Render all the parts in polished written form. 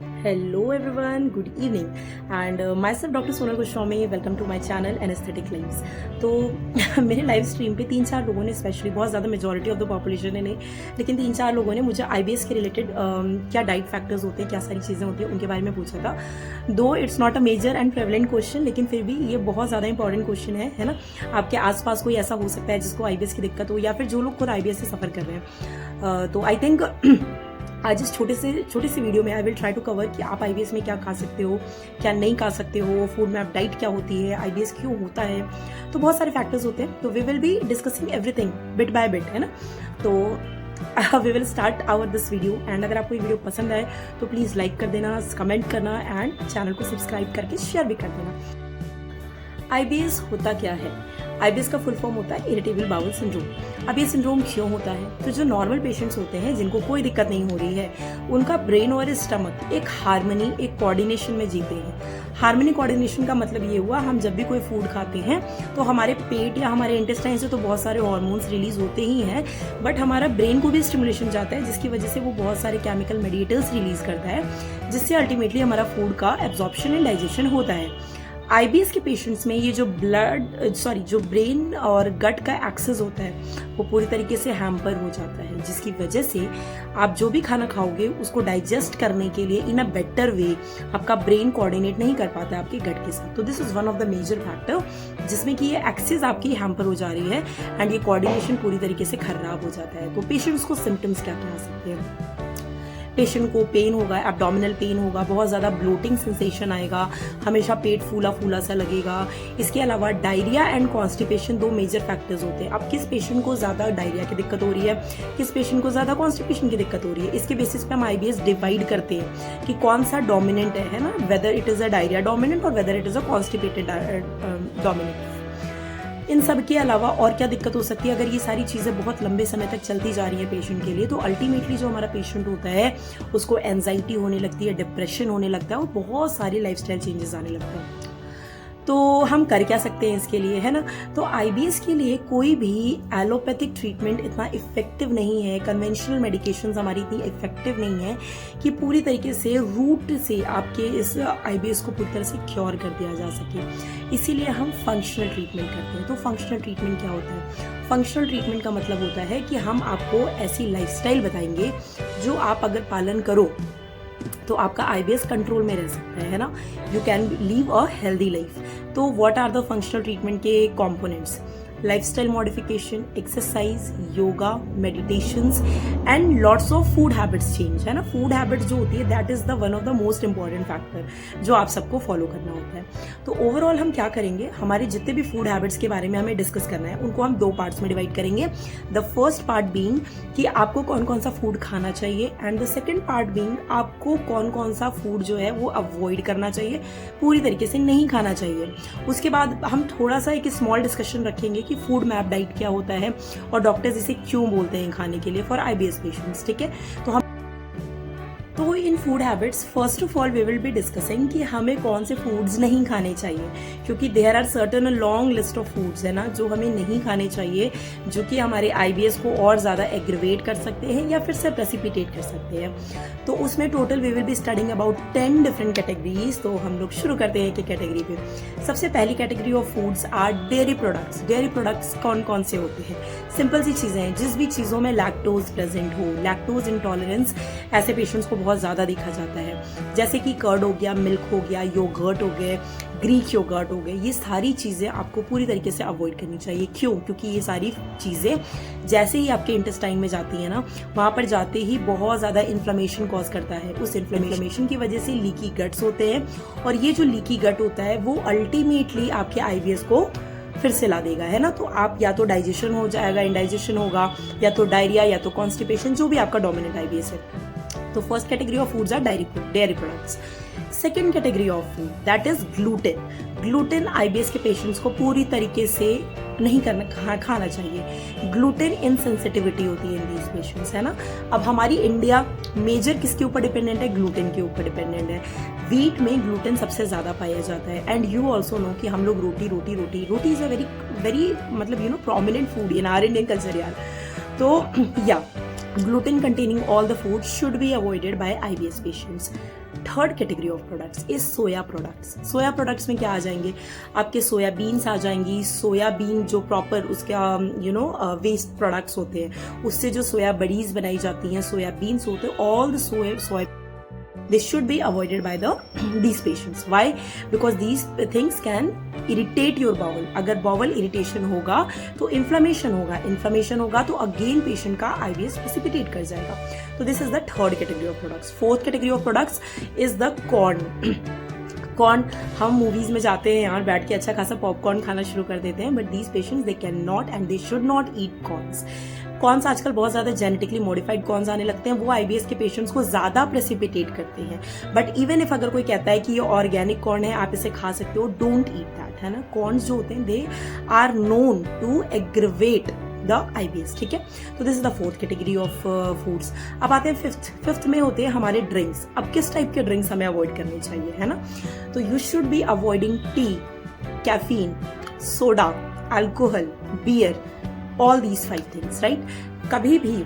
Hello everyone, good evening and myself Dr. Sonal Goswami, welcome to my channel Anesthetic Lives। तो मेरे live stream पे 3-4 लोगों ने, specially बहुत ज़्यादा मेजॉरिटी ऑफ द पॉपुलेशन ने नहीं, लेकिन 3-4 लोगों ने मुझे IBS के रिलेटेड क्या डाइट फैक्टर्स होते हैं, क्या सारी चीज़ें होती हैं, उनके बारे में पूछा था। Though it's not a major and prevalent question, लेकिन फिर भी ये बहुत ज़्यादा इंपॉर्टेंट क्वेश्चन है ना। आपके आसपास कोई ऐसा हो सकता है जिसको IBS की दिक्कत हो, या फिर जो लोग खुद IBS से सफ़र कर रहे हैं। तो आई थिंक आज इस छोटे से वीडियो में I will try to cover कि आप IBS में क्या खा सकते हो, क्या नहीं खा सकते हो, फूड मैप डाइट क्या होती है, IBS क्यों होता है। तो बहुत सारे फैक्टर्स होते हैं, तो we will be discussing everything bit by bit, है ना। तो we will start our this video and अगर आपको ये वीडियो पसंद आए तो प्लीज़ लाइक कर देना, कमेंट करना एंड चैनल को सब्सक्राइब करके शेयर भी कर देना। IBS होता क्या है? IBS का फुल फॉर्म होता है इरिटेबल बाउल सिंड्रोम। अब ये सिंड्रोम क्यों होता है? तो जो नॉर्मल पेशेंट्स होते हैं जिनको कोई दिक्कत नहीं हो रही है, उनका ब्रेन और स्टमक एक हार्मनी, एक कोऑर्डिनेशन में जीते हैं। हार्मनी कोऑर्डिनेशन का मतलब ये हुआ, हम जब भी कोई फूड खाते हैं तो हमारे पेट या हमारे इंटेस्टाइन से तो बहुत सारे हार्मोन्स रिलीज होते ही हैं, बट हमारा ब्रेन को भी स्टिमुलेशन जाता है, जिसकी वजह से वो बहुत सारे केमिकल मेडिएटर्स रिलीज करता है, जिससे अल्टीमेटली हमारा फूड का एब्जॉर्प्शन एंड डाइजेशन होता है। IBS के पेशेंट्स में ये जो जो ब्रेन और गट का एक्सेस होता है वो पूरी तरीके से हैम्पर हो जाता है, जिसकी वजह से आप जो भी खाना खाओगे उसको डाइजेस्ट करने के लिए इन अ बेटर वे आपका ब्रेन कोऑर्डिनेट नहीं कर पाता है आपके गट के साथ। तो this is one of the major factor जिसमें कि ये एक्सेस आपकी हैम्पर हो जा रही है एंड ये कोऑर्डिनेशन पूरी तरीके से खराब हो जाता है। तो पेशेंट्स को सिम्टम्स क्या क्या आ सकते हैं? पेशेंट को पेन होगा, एब्डोमिनल पेन होगा, बहुत ज़्यादा ब्लोटिंग सेंसेशन आएगा, हमेशा पेट फूला फूला सा लगेगा। इसके अलावा डायरिया एंड कॉन्स्टिपेशन दो मेजर फैक्टर्स होते हैं। अब किस पेशेंट को ज़्यादा डायरिया की दिक्कत हो रही है, किस पेशेंट को ज़्यादा कॉन्स्टिपेशन की दिक्कत हो रही है, इसके बेसिस पे हम IBS डिवाइड करते हैं कि कौन सा डोमिनेंट है ना, whether it is a diarrhoea dominant और whether it is a constipated dominant. इन सब के अलावा और क्या दिक्कत हो सकती है अगर ये सारी चीज़ें बहुत लंबे समय तक चलती जा रही है पेशेंट के लिए? तो अल्टीमेटली जो हमारा पेशेंट होता है उसको एंजाइटी होने लगती है, डिप्रेशन होने लगता है और बहुत सारी लाइफस्टाइल चेंजेस आने लगते हैं। तो हम कर क्या सकते हैं इसके लिए, है ना। तो IBS के लिए कोई भी एलोपैथिक ट्रीटमेंट इतना इफेक्टिव नहीं है, कन्वेंशनल मेडिकेशंस हमारी इतनी इफेक्टिव नहीं है कि पूरी तरीके से रूट से आपके इस IBS को पूरी तरह से क्योर कर दिया जा सके। इसीलिए हम फंक्शनल ट्रीटमेंट करते हैं। तो फंक्शनल ट्रीटमेंट क्या होता है? फंक्शनल ट्रीटमेंट का मतलब होता है कि हम आपको ऐसी लाइफस्टाइल बताएंगे जो आप अगर पालन करो तो आपका IBS कंट्रोल में रह सकता है ना। You can live a healthy life. तो what are the functional treatment के components? Lifestyle modification, exercise, yoga, meditations and lots of food habits change, है ना। फूड हैबिट्स जो होती है that is the one of the most important factor जो आप सबको फॉलो करना होता है। तो ओवरऑल हम क्या करेंगे, हमारे जितने भी फूड हैबिट्स के बारे में हमें डिस्कस करना है उनको हम दो पार्ट्स में डिवाइड करेंगे। द फर्स्ट पार्ट बीइंग कि आपको कौन कौन सा फूड खाना चाहिए and the second part being आपको कौन कौन सा फूड जो है वो अवॉइड करना चाहिए, पूरी तरीके से नहीं खाना चाहिए। उसके बाद हम थोड़ा सा एक स्मॉल डिस्कशन रखेंगे कि फूड मैप डाइट क्या होता है और डॉक्टर्स इसे क्यों बोलते हैं खाने के लिए फॉर IBS पेशेंट्स, ठीक है। तो in food habits first of all we will be discussing कि हमें कौन से फूड्स नहीं खाने चाहिए, क्योंकि there are certain long list of foods है ना जो हमें नहीं खाने चाहिए, जो कि हमारे IBS को और ज़्यादा एग्रीवेट कर सकते हैं या फिर से प्रेसिपिटेट कर सकते हैं। तो उसमें total we will be studying about 10 different categories. तो हम लोग शुरू करते हैं कि कैटेगरी पे सबसे पहली category of foods are dairy products. Dairy products कौन कौन से होते हैं? सिंपल सी चीज़ें हैं, जिस भी चीज़ों में लैक्टोज प्रेजेंट हो, लैक्टोज इंटॉलरेंस ऐसे पेशेंट्स को बहुत ज़्यादा देखा जाता है, जैसे कि कर्ड हो गया, मिल्क हो गया, योगर्ट हो गए, ग्रीक योगर्ट हो गए। ये सारी चीज़ें आपको पूरी तरीके से अवॉइड करनी चाहिए। क्यों? क्योंकि ये सारी चीज़ें जैसे ही आपके इंटेस्टाइन में जाती है ना, वहाँ पर जाते ही बहुत ज़्यादा इन्फ्लेमेशन कॉज करता है। उस इन्फ्लेमेशन की वजह से लीकी गट्स होते हैं और ये जो लीकी गट होता है वो अल्टीमेटली आपके IBS को फिर से ला देगा, है ना। तो आप या तो डाइजेशन हो जाएगा, इंडाइजेशन होगा, या तो डायरिया, या तो कॉन्स्टिपेशन, जो भी आपका डोमिनेंट IBS है। तो first category of foods are dairy products. Second category of food that is gluten. Gluten IBS के पेशेंट्स को पूरी तरीके से नहीं खाना चाहिए। ग्लूटेन इनसेंसिटिविटी होती है इन दीज पेशेंट्स, है ना। अब हमारी इंडिया मेजर किसके ऊपर डिपेंडेंट है? ग्लूटेन के ऊपर डिपेंडेंट है। वीट में ग्लूटेन सबसे ज़्यादा पाया जाता है एंड यू ऑल्सो नो कि हम लोग roti is a very very मतलब prominent food in our Indian culture यार। तो या gluten containing all the foods should be avoided by IBS patients. Third category of products is soya products. Soya products में क्या आ जाएंगे, आपके सोयाबीन्स आ जाएंगी. Soybean जो प्रॉपर उसका वेस्ट प्रोडक्ट्स होते हैं, उससे जो सोया बड़ीज बनाई जाती हैं, सोयाबीन्स होते हैं, all the soya this should be avoided by these patients. Why? Because these things can irritate your bowel. अगर bowel irritation होगा तो inflammation होगा तो again patient का IBS precipitate कर जाएगा. तो this is the third category of products. Fourth category of products is the corn. Corn, हम मूवीज में जाते हैं यार, बैठ के अच्छा खासा पॉपकॉर्न खाना शुरू कर देते हैं, but these patients they can not and they should not eat corns. Corns आजकल बहुत ज्यादा जेनेटिकली मॉडिफाइड कॉर्न्स आने लगते हैं, वो आईबीएस के पेशेंट्स को ज्यादा प्रेसिपिटेट करते हैं. बट इवन इफ अगर कोई कहता है कि ये ऑर्गेनिक कॉर्न है, आप इसे खा सकते हो, डोंट ईट दैट, है ना. कॉर्न्स जो होते हैं they are known to aggravate the IBS. ठीक है, तो this is the fourth category of foods. अब आते हैं फिफ्थ में होते हैं हमारे ड्रिंक्स. अब किस टाइप के ड्रिंक्स हमें अवॉइड करने चाहिए, है ना. तो you should be avoiding tea, caffeine, soda, alcohol, beer, all these 5 things, right. कभी भी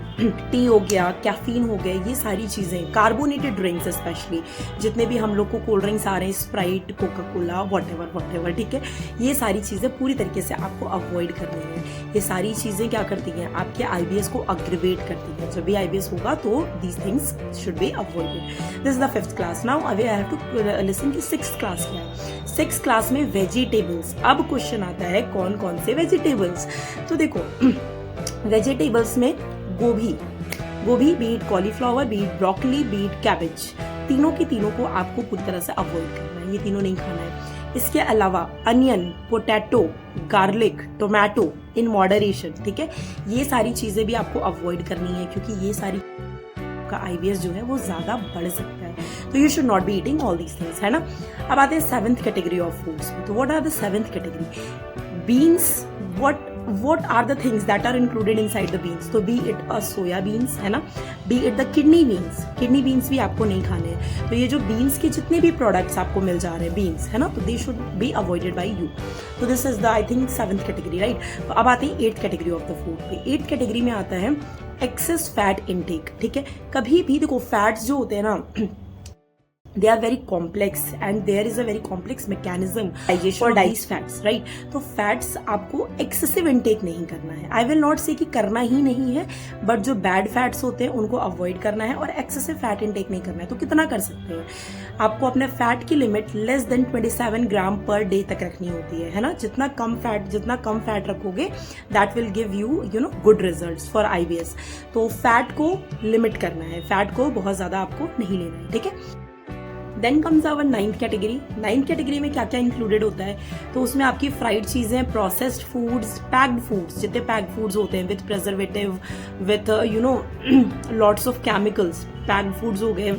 टी हो गया, कैफीन हो गया, ये सारी चीजें, कार्बोनेटेड ड्रिंक्स स्पेशली, जितने भी हम लोग को कोल्ड ड्रिंक्स आ रहे हैं, स्प्राइट, कोका कोला, वॉटेवर, ठीक है, ये सारी चीजें पूरी तरीके से आपको अवॉइड करनी है. ये सारी चीजें क्या करती हैं, आपके IBS को अग्रीवेट करती हैं. जब भी IBS होगा तो these things should be avoided. This is the 5th class. Now I have to listen की 6th क्लास क्या है. 6th क्लास में वेजिटेबल्स. अब क्वेश्चन आता है कौन कौन से वेजिटेबल्स. तो देखो वेजिटेबल्स में गोभी, be it cauliflower, be it broccoli, be it cabbage, तीनों की तीनों को आपको पूरी तरह से अवॉइड करना है. ये तीनों नहीं खाना है. इसके अलावा onion, potato, garlic, tomato in moderation. ठीक है, ये सारी चीजें भी आपको अवॉइड करनी है, क्योंकि ये सारी का IBS जो है वो ज्यादा बढ़ सकता है. तो you should not be eating all these things, है ना. अब आते हैं 7th कैटेगरी ऑफ फूड्स. तो what are the 7th category. Beans. what are the things that are included inside the beans. तो be it a soya beans, है ना, be it the kidney beans भी आपको नहीं खाने हैं. तो ये जो beans के जितने भी products आपको मिल जा रहे हैं beans, है ना, तो they should be avoided by you. तो this is the I think 7th category, right. तो अब आते हैं 8th category of the food. तो 8th category में आता है excess fat intake. ठीक है, कभी भी देखो फैट्स जो होते हैं ना, they are very complex and there is a very complex mechanism digestion for these fats, right. तो fats आपको excessive intake नहीं करना है. I will not say कि करना ही नहीं है, but जो bad fats होते हैं उनको avoid करना है और excessive fat intake नहीं करना है. तो कितना कर सकते हैं, आपको अपने फैट की लिमिट लेस देन 27 ग्राम पर डे तक रखनी होती है ना. जितना कम फैट रखोगे that will give you know good results for IBS. तो फैट को लिमिट करना है, फैट को बहुत ज्यादा आपको नहीं लेना है. ठीक है, then comes our 9th category. 9th category में क्या क्या इंक्लूडेड होता है. तो उसमें आपकी फ्राइड चीजें, प्रोसेस्ड फूड्स, पैक्ड फूड्स, जितने पैक्ड फूड्स होते हैं with preservative, with you know lots of chemicals, packed foods हो गए,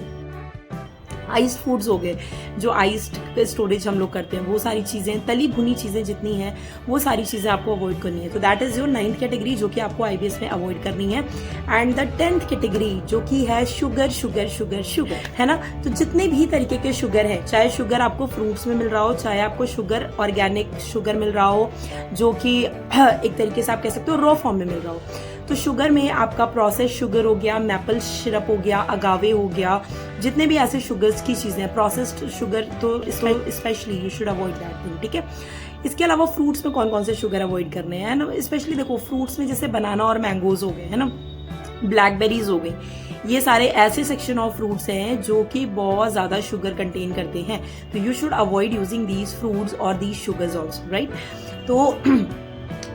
आइस्ड फूड्स हो गए, जो आइस्ड स्टोरेज हम लोग करते हैं, वो सारी चीजें, तली भुनी चीजें जितनी हैं वो सारी चीजें आपको अवॉइड करनी है. तो that is your 9th category जो कि आपको IBS में अवॉइड करनी है. एंड द 10th कैटेगरी जो कि है शुगर, है ना. तो जितने भी तरीके के शुगर है, चाहे शुगर आपको फ्रूट्स में मिल रहा हो, चाहे आपको शुगर ऑर्गेनिक शुगर मिल रहा हो, जो कि एक तरीके से आप कह सकते हो रॉ फॉर्म में मिल रहा हो. तो शुगर में आपका प्रोसेस शुगर हो गया, मैपल सिरप हो गया, अगावे हो गया, जितने भी ऐसे शुगर्स की चीजें हैं, प्रोसेस्ड शुगर, तो specially you should avoid that thing. ठीक है, इसके अलावा फ्रूट्स में कौन कौन से शुगर अवॉइड करने हैं ना. स्पेशली देखो फ्रूट्स में जैसे बनाना और मैंगोज हो गए, है ना, ब्लैकबेरीज हो गई, ये सारे ऐसे सेक्शन ऑफ फ्रूट्स हैं जो कि बहुत ज्यादा शुगर कंटेन करते हैं. तो you should avoid using these fruits और दीज शुगर्स ऑल्सो, राइट. तो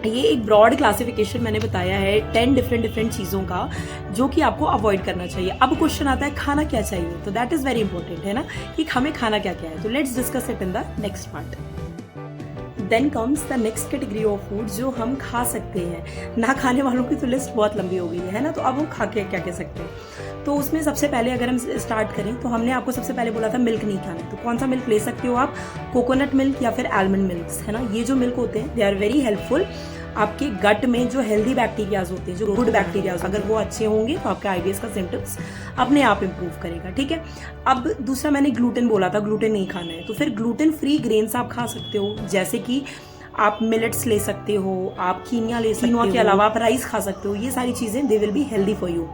ये एक ब्रॉड क्लासिफिकेशन मैंने बताया है 10 डिफरेंट चीजों का जो कि आपको अवॉइड करना चाहिए. अब क्वेश्चन आता है खाना क्या चाहिए. तो दैट इज वेरी इंपॉर्टेंट, है ना, कि हमें खाना क्या क्या है. तो let's discuss it in the next part. Then comes the next category of food जो हम खा सकते हैं. ना खाने वालों की तो लिस्ट बहुत लंबी हो गई है ना. तो अब हम खा के क्या कह सकते हैं. तो उसमें सबसे पहले अगर हम स्टार्ट करें तो हमने आपको सबसे पहले बोला था मिल्क नहीं खाना. तो कौन सा मिल्क ले सकते हो आप, कोकोनट मिल्क या फिर आलमंड मिल्क, है ना. ये जो मिल्क होते हैं दे आर वेरी हेल्पफुल. आपके गट में जो हेल्दी बैक्टीरियाज होते हैं, जो गुड बैक्टीरियाज, अगर वो अच्छे होंगे तो आपका IBS का सिम्टम्स अपने आप इंप्रूव करेगा. ठीक है, अब दूसरा मैंने ग्लूटेन बोला था, ग्लूटेन नहीं खाना है. तो फिर ग्लूटेन फ्री ग्रेन्स आप खा सकते हो, जैसे कि आप मिलेट्स ले सकते हो, आप कीनिया ले सकते हो, के अलावा आप राइस खा सकते हो. ये सारी चीजें they will be healthy for you.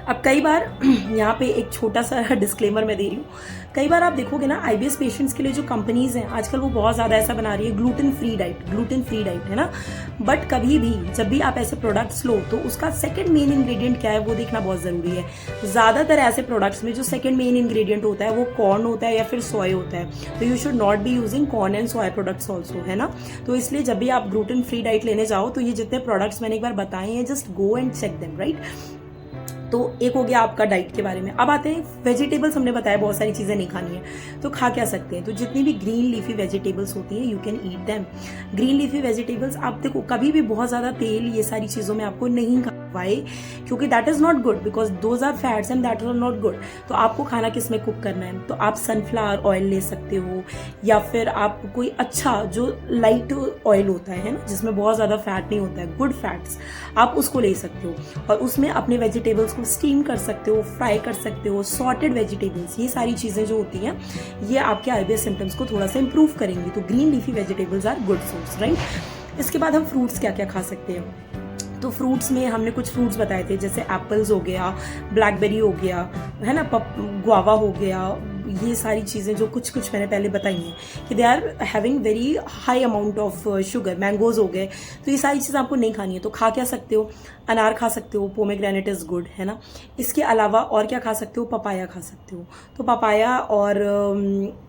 अब कई बार यहाँ पे एक छोटा सा डिस्क्लेमर मैं दे रही हूँ, कई बार आप देखोगे ना आईबीएस पेशेंट्स के लिए जो कंपनीज हैं आजकल वो बहुत ज़्यादा ऐसा बना रही है ग्लूटेन फ्री डाइट है ना, बट कभी भी जब भी आप ऐसे प्रोडक्ट्स लो तो उसका सेकंड मेन इंग्रेडिएंट क्या है वो देखना बहुत ज़रूरी है। ज़्यादातर ऐसे प्रोडक्ट्स में जो सेकंड मेन इंग्रेडिएंट होता है वो कॉर्न होता है या फिर सोया होता है, तो you should not be using corn and soya products also, है ना। तो इसलिए जब भी आप ग्लूटेन फ्री डाइट लेने जाओ तो ये जितने प्रोडक्ट्स मैंने एक बार बताए हैं just go and check them, right. तो एक हो गया आपका डाइट के बारे में। अब आते हैं वेजिटेबल्स, हमने बताया बहुत सारी चीज़ें नहीं खानी है तो खा क्या सकते हैं। तो जितनी भी ग्रीन लीफी वेजिटेबल्स होती हैं you can eat them. Green leafy vegetables आप देखो कभी भी बहुत ज़्यादा तेल ये सारी चीज़ों में आपको नहीं खाना, वाई, क्योंकि that is not good because those are fats and that are not good. तो आपको खाना किस में कुक करना है, तो आप सनफ्लावर ऑयल ले सकते हो या फिर आप कोई अच्छा जो लाइट ऑयल होता है ना जिसमें बहुत ज़्यादा फैट नहीं होता है, गुड फैट्स, आप उसको ले सकते हो और उसमें अपने वेजिटेबल्स को स्टीम कर सकते हो, फ्राई कर सकते हो। सॉर्टेड वेजिटेबल्स, ये सारी चीज़ें जो होती हैं ये आपके आईबीएस सिम्टम्स को थोड़ा सा इंप्रूव करेंगी। तो green leafy vegetables are good source, right. इसके बाद हम फ्रूट्स क्या क्या खा सकते हैं। तो फ्रूट्स में हमने कुछ फ्रूट्स बताए थे जैसे एप्पल्स हो गया, ब्लैकबेरी हो गया, है ना, गुआवा हो गया, ये सारी चीज़ें जो कुछ कुछ मैंने पहले बताई हैं कि they are having very high amount of sugar. Mangoes हो गए, तो ये सारी चीज़ें आपको नहीं खानी है। तो खा क्या सकते हो, अनार खा सकते हो, पोमेग्रेनेट इज़ गुड, है ना। इसके अलावा और क्या खा सकते हो, पपाया खा सकते हो। तो पपाया और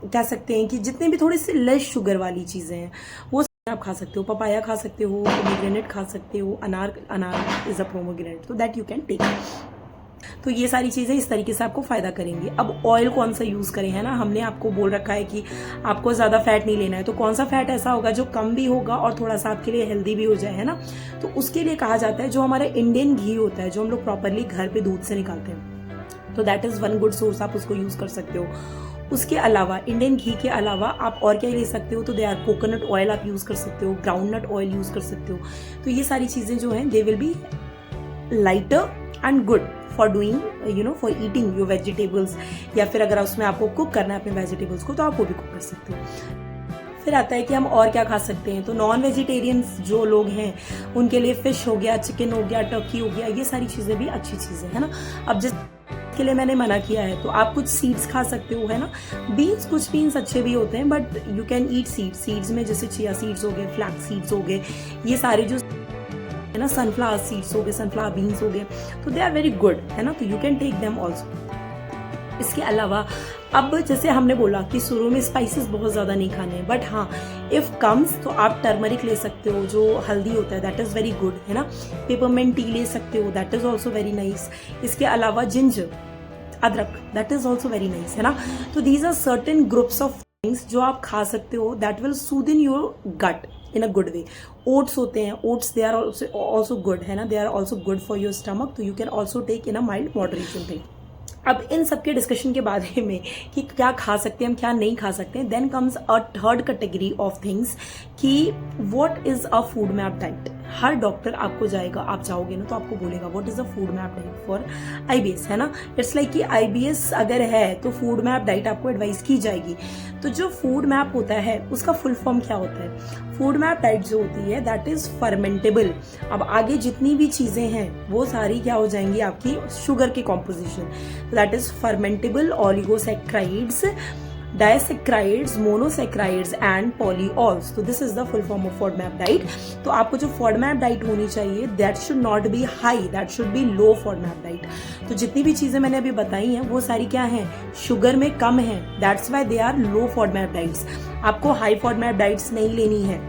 कह सकते हैं कि जितने भी थोड़ी सी लेस शुगर वाली चीज़ें हैं वो आप खा सकते हो। पपाया खा सकते हो, पोमेग्रेनेट खा सकते हो, अनार इज़ अ पोमेग्रेनेट, तो दैट यू कैन टेक। तो ये सारी चीज़ें इस तरीके से आपको फ़ायदा करेंगी। अब ऑयल कौन सा यूज़ करें, है ना, हमने आपको बोल रखा है कि आपको ज़्यादा फैट नहीं लेना है, तो कौन सा फैट ऐसा होगा जो कम भी होगा और थोड़ा सा आपके लिए हेल्दी भी हो जाए, है ना। तो उसके लिए कहा जाता है जो हमारा इंडियन घी होता है जो हम लोग प्रॉपरली घर पे दूध से निकालते हैं, तो that is one good source, आप उसको यूज़ कर सकते हो। उसके अलावा इंडियन घी के अलावा आप और क्या ले सकते हो, तो दे आर कोकोनट ऑयल आप यूज़ कर सकते हो, ग्राउंडनट ऑयल यूज़ कर सकते हो। तो ये सारी चीज़ें जो हैं they will be lighter and good for doing you know for eating your vegetables, या फिर अगर उसमें आपको कुक करना है अपने वेजिटेबल्स को तो आप वो भी कुक कर सकते हो। फिर आता है कि हम और क्या खा सकते हैं। तो नॉन वेजिटेरियंस जो लोग हैं उनके लिए फिश हो गया, चिकन हो गया, टर्की हो गया, ये सारी चीज़ें भी अच्छी चीज़ें, है ना। अब जिस के लिए मैंने मना किया है तो आप कुछ सीड्स खा सकते हो, है ना। बीन्स, कुछ बीन्स अच्छे भी होते हैं but you can eat seeds. Seeds में जैसे चिया सीड्स हो गए, फ्लैक्स सीड्स हो गए, ये सारे जो है ना, सनफ्लावर सीड्स हो गए, सनफ्लावर बीन्स हो गए, तो दे आर वेरी गुड, है ना। तो you can take them also. इसके अलावा अब जैसे हमने बोला कि शुरू में स्पाइसेस बहुत ज़्यादा नहीं खाने हैं, बट हाँ इफ़ कम्स तो आप टर्मरिक ले सकते हो जो हल्दी होता है, दैट इज़ वेरी गुड, है ना। पेपरमेंट टी ले सकते हो, that is also very nice. इसके अलावा जिंजर, अदरक, that is also very nice, है ना। तो these are certain groups of things जो आप खा सकते हो that will soothe in your gut in a good way. Oats होते हैं, oats they are also good, है ना, they are also good for your stomach, तो you can also take in a mild moderation thing. अब इन सब के discussion के बारे में कि क्या खा सकते हैं हम, क्या नहीं खा सकते हैं, then comes a third category of things कि what is a FODMAP diet. हर डॉक्टर आपको जाएगा, आप जाओगे ना तो आपको बोलेगा what is a FODMAP diet for IBS, है ना। इट्स लाइक कि आईबीएस अगर है तो फूड मैप डाइट आपको एडवाइस की जाएगी। तो जो फूड मैप होता है उसका फुल फॉर्म क्या होता है। फूड मैप डाइट जो होती है दैट इज़ फर्मेंटेबल। अब आगे जितनी भी चीज़ें हैं वो सारी क्या हो जाएंगी आपकी शुगर के composition, that is fermentable oligosaccharides, disaccharides, monosaccharides and polyols. तो this is the full form of FODMAP diet. तो आपको जो फॉडमैप डाइट होनी चाहिए that should not be high, that should be low FODMAP diet. तो जितनी भी चीज़ें मैंने अभी बताई हैं वो सारी क्या हैं, शुगर में कम है, that's why they are low FODMAP diets. आपको हाई फॉडमैप डाइट्स नहीं लेनी है।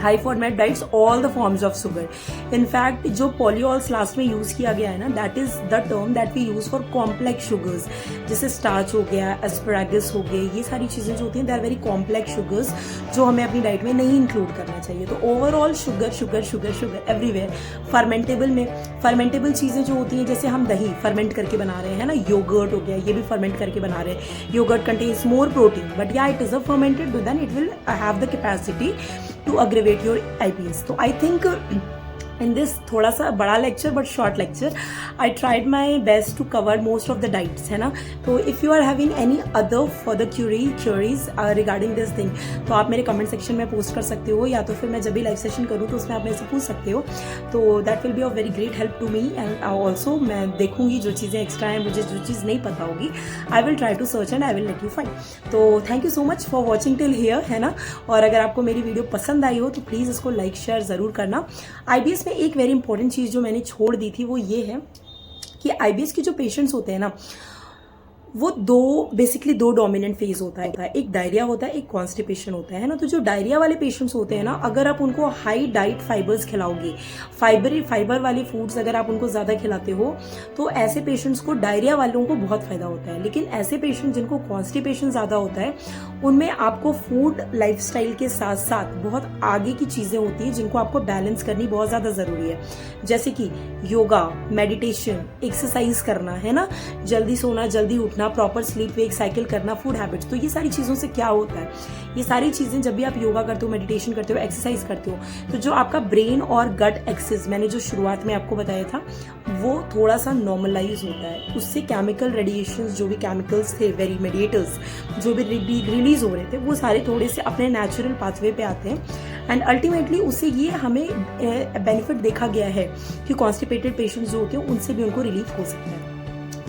High FODMAP diets all the forms of sugar. In fact जो पॉलीऑल्स लास्ट में यूज किया गया है ना, that is the term that we use for complex sugars, जैसे स्टार्च हो गया, एस्परागस हो गए, ये सारी चीजें जो होती हैं they are very complex sugars जो हमें अपनी डाइट में नहीं इंक्लूड करना चाहिए। तो overall sugar sugar sugar sugar everywhere. Fermentable में फर्मेंटेबल चीजें जो होती हैं जैसे हम दही फर्मेंट करके बना रहे हैं ना, योगर्ट हो गया, ये भी फर्मेंट करके बना रहे हैं। Yoghurt contains more protein but या it is a fermented, then it will have the capacity to aggravate your IBS. तो I think in this थोड़ा सा बड़ा lecture but short lecture I tried my best to cover most of the diets, है ना. तो if you are having any other further queries regarding this thing, तो आप मेरे कमेंट सेक्शन में पोस्ट कर सकते हो, या तो फिर मैं जब भी लाइव सेशन करूँ तो उसमें आप मेरे से पूछ सकते हो. तो that will be of very great help to me. And also मैं देखूंगी जो चीज़ें एक्स्ट्रा हैं, मुझे जो चीज़ नहीं पता होगी, I will try to search and I will let you find. तो thank you so much for watching till here, है ना. और अगर आपको मेरी वीडियो पसंद आई हो तो प्लीज़ इसको लाइक शेयर ज़रूर करना. IBS में एक वेरी इंपॉर्टेंट चीज़ जो मैंने छोड़ दी थी वो ये है कि IBS के जो पेशेंट्स होते हैं ना, वो बेसिकली दो डोमिनेंट फेज होता है. एक डायरिया होता है, एक कॉन्स्टिपेशन होता है ना. तो जो डायरिया वाले पेशेंट्स होते हैं ना, अगर आप उनको हाई डाइट फाइबर्स खिलाओगे, फाइबर वाले फूड्स अगर आप उनको ज़्यादा खिलाते हो, तो ऐसे पेशेंट्स को, डायरिया वालों को बहुत फ़ायदा होता है. लेकिन ऐसे पेशेंट जिनको कॉन्स्टिपेशन ज़्यादा होता है, उनमें आपको फूड लाइफस्टाइल के साथ साथ बहुत आगे की चीज़ें होती हैं जिनको आपको बैलेंस करनी बहुत ज़्यादा ज़रूरी है. जैसे कि योगा, मेडिटेशन, एक्सरसाइज करना, है ना, जल्दी सोना, जल्दी उठना, प्रॉपर स्लीप वेक साइकिल करना, फूड हैबिट्स. तो ये सारी चीज़ों से क्या होता है, ये सारी चीज़ें जब भी आप योगा करते हो, मेडिटेशन करते हो, एक्सरसाइज करते हो, तो जो आपका ब्रेन और गट एक्सिस, मैंने जो शुरुआत में आपको बताया था, वो थोड़ा सा नॉर्मलाइज होता है. उससे केमिकल रेडिएशंस, जो भी केमिकल्स थे, वेरी मेडिएटर्स जो भी रिलीज हो रहे थे, वो सारे थोड़े से अपने नेचुरल पाथवे पे आते हैं. एंड अल्टीमेटली उससे ये हमें बेनिफिट देखा गया है कि कॉन्स्टिपेटेड पेशेंट्स जो होते हैं उनसे भी उनको रिलीफ हो सकता है.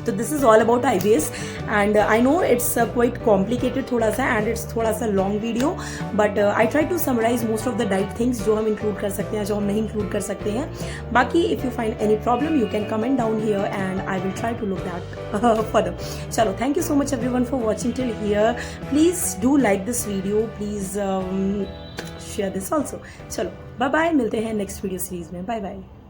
तो this is all about IBS and I know it's quite complicated थोड़ा सा, एंड इट्स थोड़ा सा long video, but I try to summarize most of the diet things जो हम इंक्लूड कर सकते हैं, जो हम नहीं इंक्लूड कर सकते हैं. बाकी if you find any problem you can comment down here and I will try to look that further. चलो, thank you so much everyone for watching till here. Please do like this video, please share this also. चलो, bye bye, मिलते हैं next video series में. Bye bye.